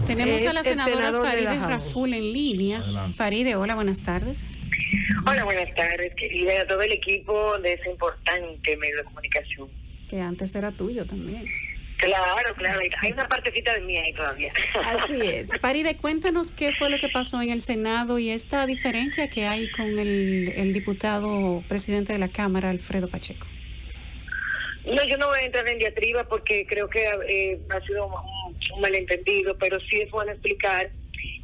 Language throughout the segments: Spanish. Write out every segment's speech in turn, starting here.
Tenemos a la senadora Farideh Raful en línea. Adelante. Farideh, hola, buenas tardes. Hola, buenas tardes, querida, a todo el equipo de ese importante medio de comunicación. Que antes era tuyo también. Claro, hay una partecita de mí ahí todavía. Así es. Farideh, cuéntanos qué fue lo que pasó en el Senado y esta diferencia que hay con el diputado presidente de la Cámara, Alfredo Pacheco. No, yo no voy a entrar en diatriba porque creo que ha sido un malentendido, pero sí es bueno explicar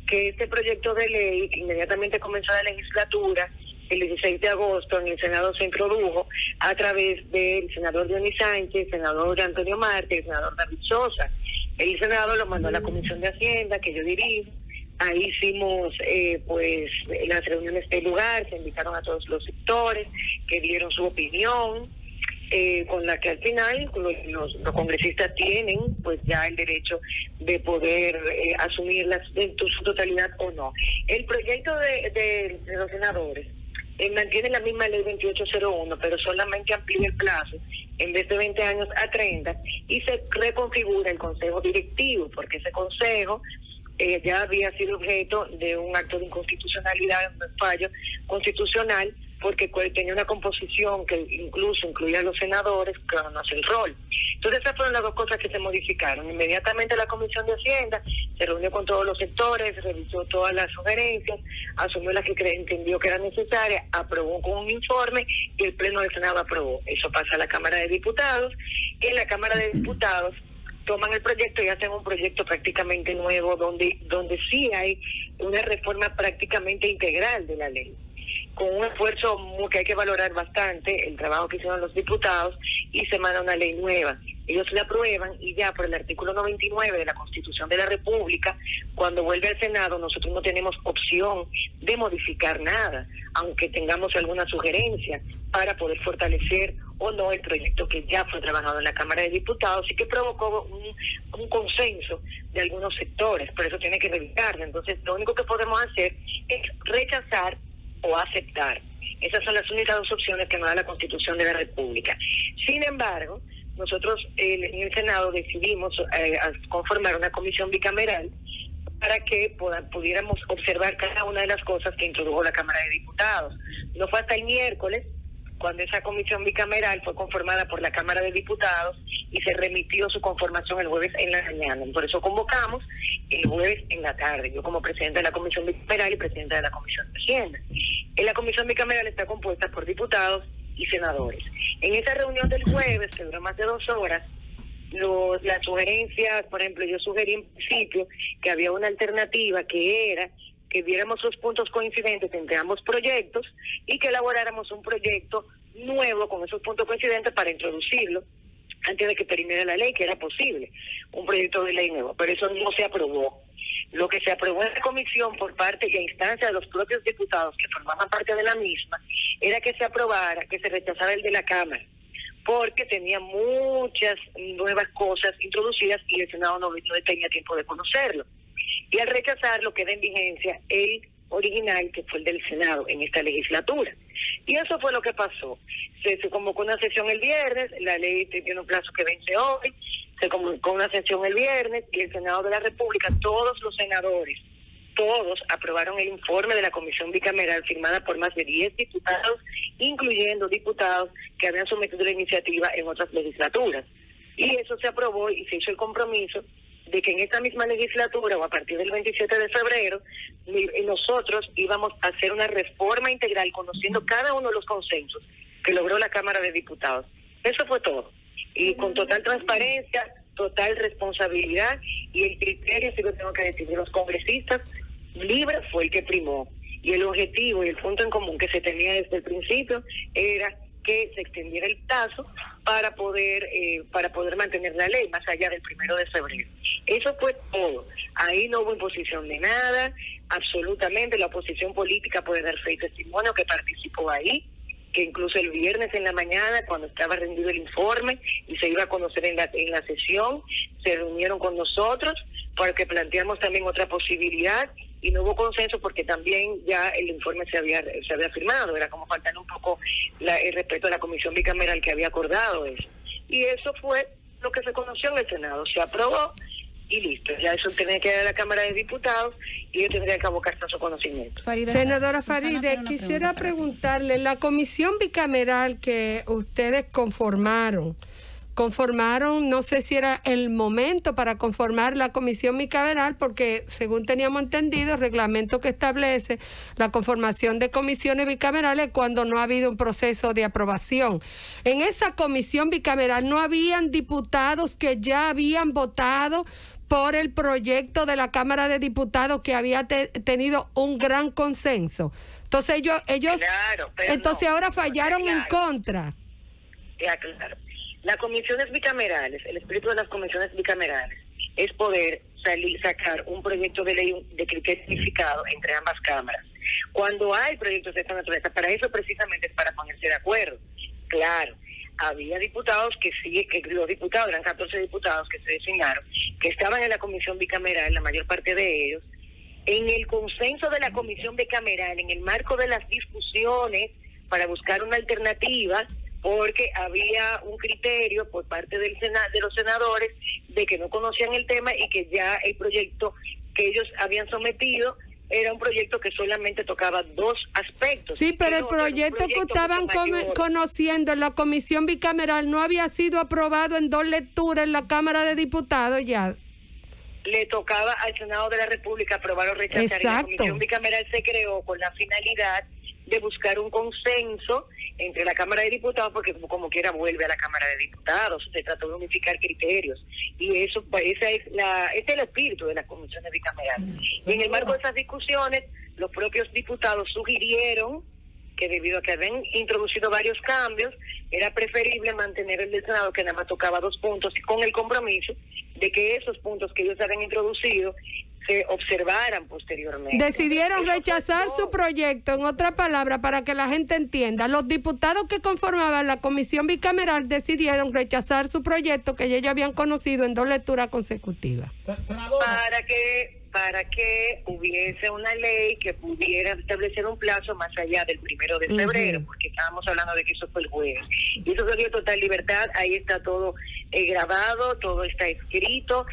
que este proyecto de ley, que inmediatamente comenzó la legislatura, el 16 de agosto en el Senado se introdujo a través del senador Dionis Sánchez, senador Antonio Marte y el senador David Sosa. El Senado lo mandó a la Comisión de Hacienda, que yo dirijo. Ahí hicimos pues las reuniones del lugar, se invitaron a todos los sectores que dieron su opinión, con la que al final los congresistas tienen pues ya el derecho de poder asumirlas en su totalidad o no. El proyecto de los senadores mantiene la misma ley 2801, pero solamente amplía el plazo en vez de 20 años a 30 y se reconfigura el consejo directivo, porque ese consejo ya había sido objeto de un acto de inconstitucionalidad, un fallo constitucional, porque tenía una composición que incluso incluía a los senadores, que no hace el rol. Entonces esas fueron las dos cosas que se modificaron. Inmediatamente la Comisión de Hacienda se reunió con todos los sectores, revisó todas las sugerencias, asumió las que entendió que eran necesarias, aprobó con un informe y el Pleno del Senado aprobó. Eso pasa a la Cámara de Diputados, y en la Cámara de Diputados toman el proyecto y hacen un proyecto prácticamente nuevo donde sí hay una reforma prácticamente integral de la ley, con un esfuerzo que hay que valorar bastante, el trabajo que hicieron los diputados, y se manda una ley nueva. Ellos la aprueban y ya por el artículo 99 de la Constitución de la República, cuando vuelve al Senado, nosotros no tenemos opción de modificar nada, aunque tengamos alguna sugerencia para poder fortalecer o no el proyecto que ya fue trabajado en la Cámara de Diputados y que provocó un consenso de algunos sectores, pero eso tiene que revisarse. Entonces, lo único que podemos hacer es rechazar o aceptar. Esas son las únicas dos opciones que nos da la Constitución de la República. Sin embargo, nosotros en el Senado decidimos conformar una comisión bicameral para que pudiéramos observar cada una de las cosas que introdujo la Cámara de Diputados. No fue hasta el miércoles cuando esa comisión bicameral fue conformada por la Cámara de Diputados y se remitió su conformación el jueves en la mañana. Por eso convocamos el jueves en la tarde, yo como presidenta de la Comisión Bicameral y presidenta de la Comisión de Hacienda. En la Comisión Bicameral está compuesta por diputados y senadores. En esa reunión del jueves, que duró más de 2 horas, las sugerencias, por ejemplo, yo sugerí en principio que había una alternativa que era que viéramos los puntos coincidentes entre ambos proyectos y que elaboráramos un proyecto nuevo con esos puntos coincidentes para introducirlo antes de que termine la ley, que era posible, un proyecto de ley nuevo, pero eso no se aprobó. Lo que se aprobó en la comisión por parte y a instancia de los propios diputados que formaban parte de la misma, era que se aprobara, que se rechazara el de la Cámara, porque tenía muchas nuevas cosas introducidas y el Senado no tenía tiempo de conocerlo. Y al rechazarlo queda en vigencia el original, que fue el del Senado en esta legislatura. Y eso fue lo que pasó. Se convocó una sesión el viernes, la ley tiene un plazo que vence hoy, se convocó una sesión el viernes y el Senado de la República, todos los senadores, todos aprobaron el informe de la Comisión Bicameral firmada por más de 10 diputados, incluyendo diputados que habían sometido la iniciativa en otras legislaturas. Y eso se aprobó y se hizo el compromiso de que en esta misma legislatura o a partir del 27 de febrero nosotros íbamos a hacer una reforma integral conociendo cada uno de los consensos que logró la Cámara de Diputados. Eso fue todo. Y con total transparencia, total responsabilidad y el criterio, si lo tengo que decir, de los congresistas, libre fue el que primó. Y el objetivo y el punto en común que se tenía desde el principio era que se extendiera el plazo para poder mantener la ley más allá del 1 de febrero. Eso fue todo. Ahí no hubo imposición de nada, absolutamente. La oposición política puede dar fe y testimonio que participó ahí, que incluso el viernes en la mañana, cuando estaba rendido el informe y se iba a conocer en la sesión, se reunieron con nosotros porque planteamos también otra posibilidad y no hubo consenso porque también ya el informe se había firmado, era como faltar un poco el respeto a la Comisión Bicameral que había acordado eso. Y eso fue lo que se conoció en el Senado, se aprobó y listo. Ya eso tenía que ir a la Cámara de Diputados y ellos tendrían que abocarse a su conocimiento. Senadora Faride, quisiera preguntarle, la comisión bicameral que ustedes conformaron, no sé si era el momento para conformar la comisión bicameral, porque según teníamos entendido, el reglamento que establece la conformación de comisiones bicamerales cuando no ha habido un proceso de aprobación. En esa comisión bicameral no habían diputados que ya habían votado por el proyecto de la Cámara de Diputados que había tenido un gran consenso. Entonces ellos claro, entonces ahora fallaron en contra. Ya, claro. Las comisiones bicamerales, el espíritu de las comisiones bicamerales es poder sacar un proyecto de ley de criterio unificado entre ambas cámaras. Cuando hay proyectos de esta naturaleza, para eso precisamente es para ponerse de acuerdo. Claro, había diputados eran 14 diputados que se designaron, que estaban en la comisión bicameral, la mayor parte de ellos, en el consenso de la comisión bicameral, en el marco de las discusiones para buscar una alternativa, porque había un criterio por parte de los senadores de que no conocían el tema y que ya el proyecto que ellos habían sometido era un proyecto que solamente tocaba dos aspectos. Sí, pero el proyecto que estaban conociendo en la comisión bicameral no había sido aprobado en 2 lecturas en la Cámara de Diputados ya. Le tocaba al Senado de la República aprobar o rechazar. Exacto. Y la comisión bicameral se creó con la finalidad de buscar un consenso entre la Cámara de Diputados, porque como quiera vuelve a la Cámara de Diputados, se trató de unificar criterios, y eso, ese es el espíritu de las comisiones bicamerales. Y en el marco de esas discusiones, los propios diputados sugirieron que debido a que habían introducido varios cambios, era preferible mantener el del Senado, que nada más tocaba 2 puntos, con el compromiso de que esos puntos que ellos habían introducido se observaran posteriormente. Decidieron rechazar su proyecto, en otra palabra, para que la gente entienda. Los diputados que conformaban la comisión bicameral decidieron rechazar su proyecto que ellos habían conocido en 2 lecturas consecutivas. Para que hubiese una ley que pudiera establecer un plazo más allá del 1 de febrero, porque estábamos hablando de que eso fue el jueves. Y eso se dio total libertad, ahí está todo grabado, todo está escrito,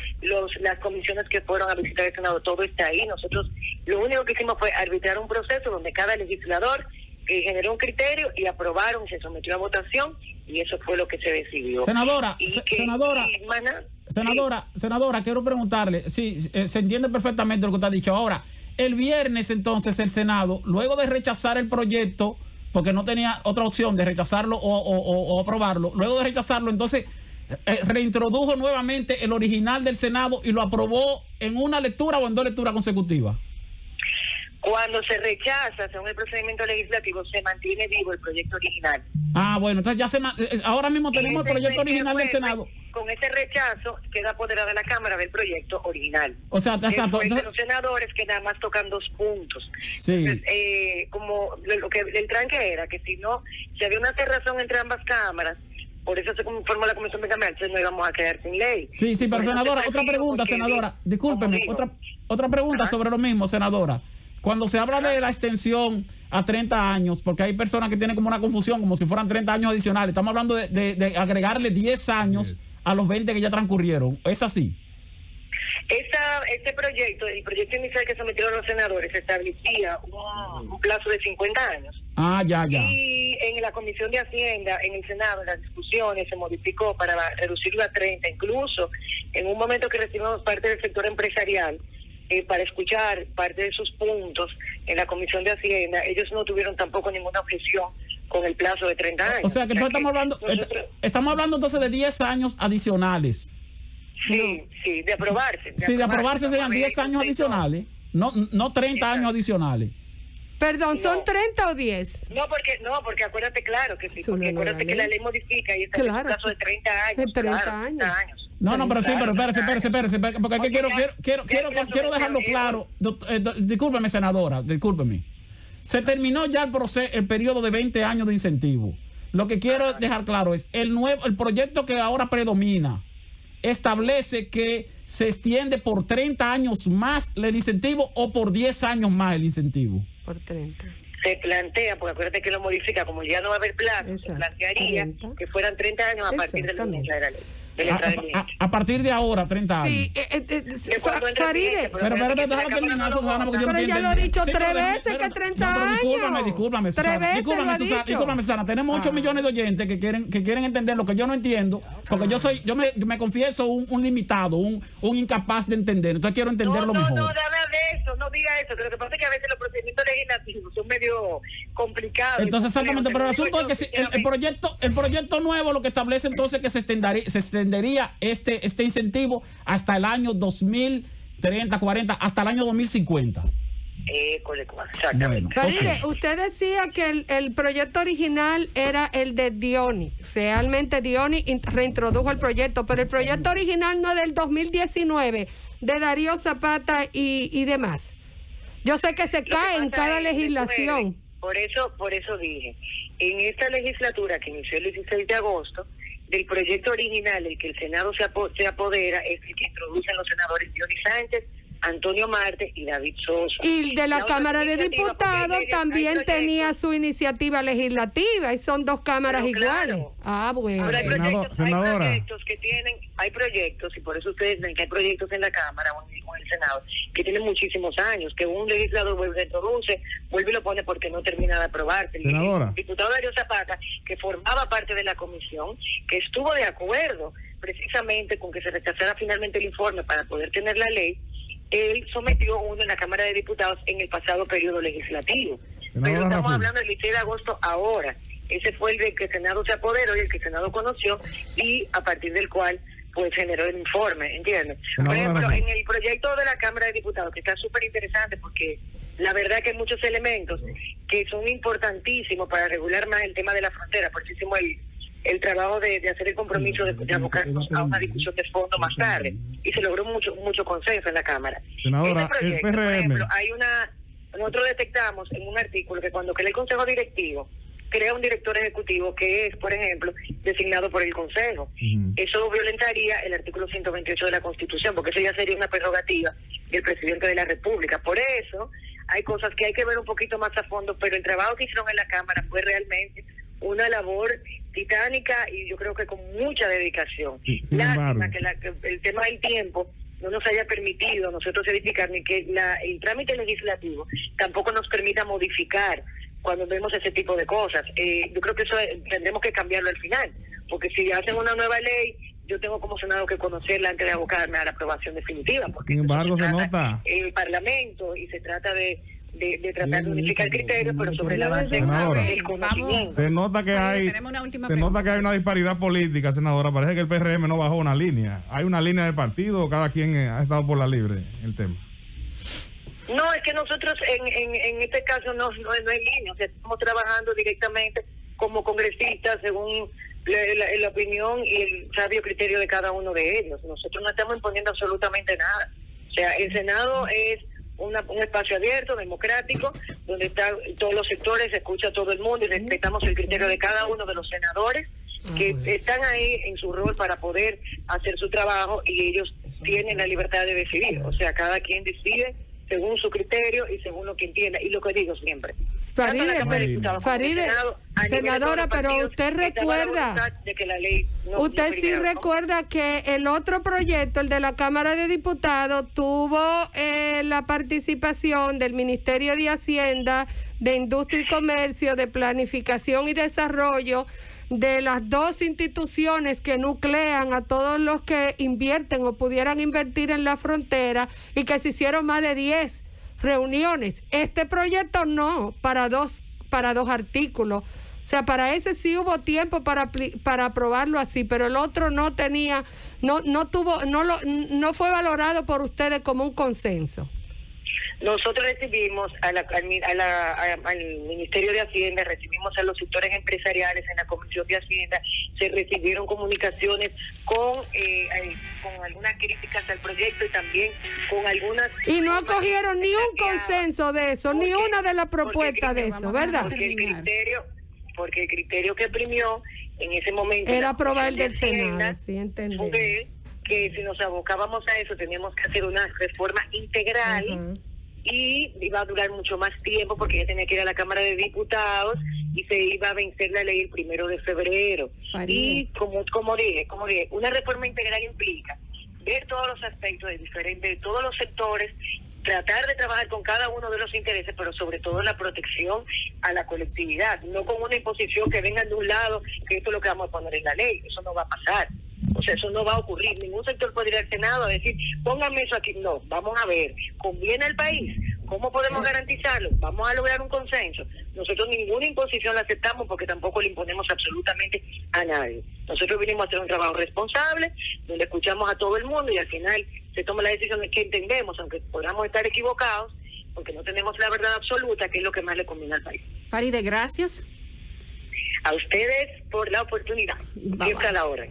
las comisiones que fueron a visitar el Senado, todo está ahí. Nosotros lo único que hicimos fue arbitrar un proceso donde cada legislador generó un criterio y aprobaron, se sometió a votación, y eso fue lo que se decidió. Senadora, quiero preguntarle, sí, se entiende perfectamente lo que usted ha dicho. Ahora, el viernes entonces el Senado, luego de rechazar el proyecto, porque no tenía otra opción de rechazarlo o aprobarlo, luego de rechazarlo, entonces reintrodujo nuevamente el original del Senado y lo aprobó en una lectura o en 2 lecturas consecutivas. Cuando se rechaza, según el procedimiento legislativo, se mantiene vivo el proyecto original. Ah, bueno, entonces ahora mismo tenemos el proyecto original del Senado. Con ese rechazo queda apoderada la Cámara del proyecto original. O sea, exacto. Entonces, los senadores que nada más tocan 2 puntos. Sí. Entonces, como lo que el tranque era que si había una cerrazón entre ambas cámaras, por eso se conformó la comisión bicameral, entonces no íbamos a quedar sin ley. Sí, pero senadora, otra pregunta, senadora. Discúlpeme, otra pregunta sobre lo mismo, senadora. Cuando se habla de la extensión a 30 años, porque hay personas que tienen como una confusión, como si fueran 30 años adicionales, estamos hablando de agregarle 10 años a los 20 que ya transcurrieron. ¿Es así? Este proyecto, el proyecto inicial que sometieron los senadores, establecía un plazo de 50 años. Ah, ya. Y en la Comisión de Hacienda, en el Senado, en las discusiones, se modificó para reducirlo a 30. Incluso, en un momento que recibimos parte del sector empresarial, para escuchar parte de sus puntos en la Comisión de Hacienda, ellos no tuvieron tampoco ninguna objeción con el plazo de 30 años. O sea que estamos hablando entonces de 10 años adicionales. Sí, de aprobarse. De aprobarse serían 10 años adicionales, no 30 años adicionales. Perdón, ¿son 30 o 10? No, porque acuérdate, claro que sí, porque acuérdate que la ley modifica y está en un caso de 30 años. De 30 años. No, pero sí, pero espérese, porque aquí quiero dejarlo claro. Discúlpeme, senadora, discúlpeme. Se terminó ya el periodo de 20 años de incentivo. Lo que quiero dejar claro es el proyecto que ahora predomina establece que se extiende por 30 años más el incentivo o por 10 años más el incentivo. Por 30. se plantea, porque acuérdate que lo modifica, como ya no va a haber plazo, se plantearía que fueran 30 años a partir de la vigencia de la ley. A partir de ahora, 30 años. Sí, Faride. Pero déjame terminar, Susana, porque yo no Pero ya lo he dicho 3 veces que 30 años. Discúlpame, Susana. Discúlpame, Susana. Tenemos 8 millones de oyentes que quieren entender lo que yo no entiendo, porque yo me confieso un limitado, un incapaz de entender. Entonces quiero entenderlo mejor. No, nada de eso, no diga eso. Que lo que pasa es que a veces los procedimientos legislativos son medio complicados. Entonces, exactamente, pero el asunto es que si el proyecto nuevo lo que establece entonces que se extendería este incentivo hasta el año 2030, 40, hasta el año 2050. Exactamente. Bueno, Faride, usted decía que el proyecto original era el de Diony. Realmente Diony reintrodujo el proyecto, pero el proyecto original no es del 2019, de Darío Zapata y demás. Yo sé que se cae en cada legislación. Por eso dije, en esta legislatura que inició el 16 de agosto, del proyecto original, el que el Senado se apodera, es el que introducen los senadores Diony Sánchez, Antonio Marte y David Sosa. Y de la Cámara de Diputados también tenía su iniciativa legislativa, y son 2 cámaras iguales. Bueno. Ahora hay proyectos, y por eso ustedes ven que hay proyectos en la Cámara o en el Senado que tienen muchísimos años, que un legislador vuelve y lo pone porque no termina de aprobarse. El diputado Darío Zapata, que formaba parte de la comisión, que estuvo de acuerdo precisamente con que se rechazara finalmente el informe para poder tener la ley, él sometió uno en la Cámara de Diputados en el pasado periodo legislativo. Pero estamos hablando del 16 de agosto ahora. Ese fue el de que el Senado se apoderó y el que el Senado conoció, y a partir del cual pues generó el informe, ¿entiendes? Por ejemplo, en el proyecto de la Cámara de Diputados, que está súper interesante porque la verdad que hay muchos elementos que son importantísimos para regular más el tema de la frontera, por eso hicimos el trabajo de hacer el compromiso de abocarnos a una discusión de fondo más tarde, y se logró mucho consenso en la Cámara. Senadora, este proyecto, el PRM. por ejemplo, nosotros detectamos en un artículo que cuando crea el Consejo Directivo, crea un director ejecutivo que es, por ejemplo, designado por el Consejo. Eso violentaría el artículo 128 de la Constitución, porque eso ya sería una prerrogativa del presidente de la República. Por eso hay cosas que hay que ver un poquito más a fondo, pero el trabajo que hicieron en la Cámara fue realmente una labor titánica y yo creo que con mucha dedicación. Lástima que el tema del tiempo no nos haya permitido nosotros edificar, ni que el trámite legislativo tampoco nos permita modificar cuando vemos ese tipo de cosas. Yo creo que eso tendremos que cambiarlo al final, porque si hacen una nueva ley, yo tengo como Senado que conocerla antes de abocarme a la aprobación definitiva, porque sin embargo se nota el Parlamento y se trata de tratar de unificar criterios, pero sobre la base del conocimiento. Se nota que hay una disparidad política, senadora. Parece que el PRM no bajó una línea. Hay una línea de partido, cada quien ha estado por la libre el tema. No, es que nosotros en este caso no hay línea, o sea, estamos trabajando directamente como congresistas según la opinión y el sabio criterio de cada uno de ellos. Nosotros no estamos imponiendo absolutamente nada. O sea, el Senado es un espacio abierto, democrático, donde están todos los sectores, se escucha a todo el mundo y respetamos el criterio de cada uno de los senadores que están ahí en su rol para poder hacer su trabajo, y ellos tienen la libertad de decidir. O sea, cada quien decide según su criterio y según lo que entienda, y lo que digo siempre. Faride, senadora, pero usted recuerda, usted sí recuerda que el otro proyecto, el de la Cámara de Diputados, tuvo la participación del Ministerio de Hacienda, de Industria y Comercio, de Planificación y Desarrollo, de las 2 instituciones que nuclean a todos los que invierten o pudieran invertir en la frontera, y que se hicieron más de 10 reuniones. Este proyecto no, para dos artículos. O sea, para ese sí hubo tiempo para aprobarlo así, pero el otro no tenía, no fue valorado por ustedes como un consenso. Nosotros recibimos al Ministerio de Hacienda, recibimos a los sectores empresariales en la Comisión de Hacienda, se recibieron comunicaciones con algunas críticas al proyecto y también con algunas... Y no acogieron ni un consenso de eso, ni una de las propuestas de eso, ¿verdad? Porque el criterio que primió en ese momento era aprobar el del Senado, sí, entendí. Fue que si nos abocábamos a eso teníamos que hacer una reforma integral y iba a durar mucho más tiempo porque ya tenía que ir a la Cámara de Diputados y se iba a vencer la ley el 1 de febrero. Y como dije, una reforma integral implica ver todos los aspectos de todos los sectores, tratar de trabajar con cada uno de los intereses, pero sobre todo la protección a la colectividad, no con una imposición que venga de un lado, que esto es lo que vamos a poner en la ley. Eso no va a pasar. O sea, eso no va a ocurrir. Ningún sector puede ir al Senado a decir, pónganme eso aquí. No, vamos a ver, ¿conviene al país? ¿Cómo podemos garantizarlo? Vamos a lograr un consenso. Nosotros ninguna imposición la aceptamos porque tampoco le imponemos absolutamente a nadie. Nosotros vinimos a hacer un trabajo responsable, donde escuchamos a todo el mundo y al final se toma la decisión de que entendemos, aunque podamos estar equivocados, porque no tenemos la verdad absoluta, que es lo que más le conviene al país. Faride, gracias. A ustedes por la oportunidad. Siempre a la hora.